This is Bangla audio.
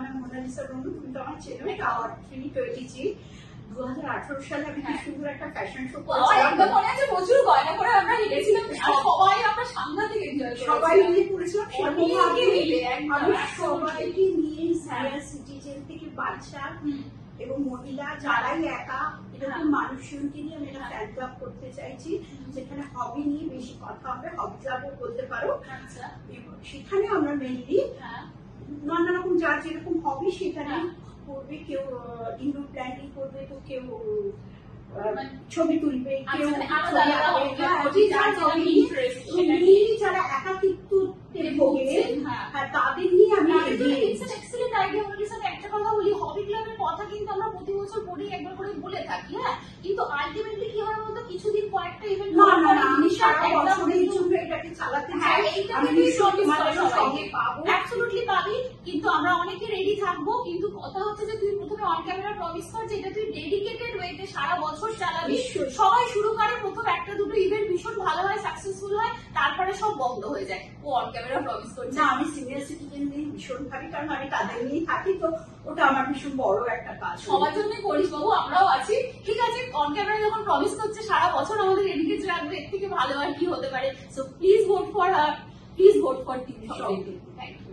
নাম মোনালিসা ব্রহ্ম, তুমি তো আমার চেনো, টাওয়ার 320G। 2018 সালে আমি কি সুন্দর একটা ফ্যাশন শো করেছিলাম, একদম মনে আছে, প্রচুর গয়না করে আমরা হেঁটেছিলাম, সবাই আমরা সাংঘাতিক এনজয় করেছিলাম, সবাই মিলে করেছিলাম। অনেকে মিলে আমি সবাইকে নিয়ে সিনিয়র সিটিজেন থেকে বাচ্চা এবং মহিলা যারাই একা এরকম মানুষজনকে নিয়ে আমি একটা ফ্যান ক্লাব করতে চাইছি, যেখানে হবি নিয়ে বেশি কথা হবে, হবি ক্লাবও বলতে পারো। সেখানে আমরা মেনলি নানা রকম যার যেরকম হবি সেখানে করবে, কেউ ইনডোর প্ল্যান্টিং করবে, তো কেউ ছবি তুলবে, কেউ যারা একাকিত্ব ভোগে তাদের নিয়ে আমি একটা কথা বলি, হবি ক্লাবের কথা কিন্তু আমরা প্রতি বছর পরেই একবার করে বলে থাকি, হ্যাঁ, কিন্তু আলটিমেটলি কি হয় বলতো, কিছুদিন কয়েকটা ইভেন্ট আমি সারা বছরের জন্য এটাকে চালাতে চাই, অ্যাবসলিউটলি পাবি, কিন্তু আমরা অনেকে রেডি থাকবো। কিন্তু কথা হচ্ছে যে তুই প্রথমে অন ক্যামেরা প্রমিস কর যে এটা তুই ডেডিকেটেড ওয়েতে সারা বছর চালাবি। সবাই শুরু করে, প্রথম একটা দুটো ইভেন্ট ভীষণ ভালো হয়, সাকসেসফুল হয়, তারপরে সব বন্ধ হয়ে যায়। ও অন ক্যামেরা প্রমিস করছে। না, আমি সিনিয়র সিটিজেন নিয়ে ভীষণ ভাবি, কারণ আমি তাদের নিয়েই থাকি, তো ওটা আমার ভীষণ বড় একটা কাজ। সবার জন্যই করিস বাবু, আমরাও আছি, ঠিক আছে। অন ক্যামেরা যখন প্রমিস করছে সারা বছর আমাদের এনগেজ রাখবে, এর থেকে ভালো আর কি হতে পারে। So please vote for her, please vote for team. Thank you.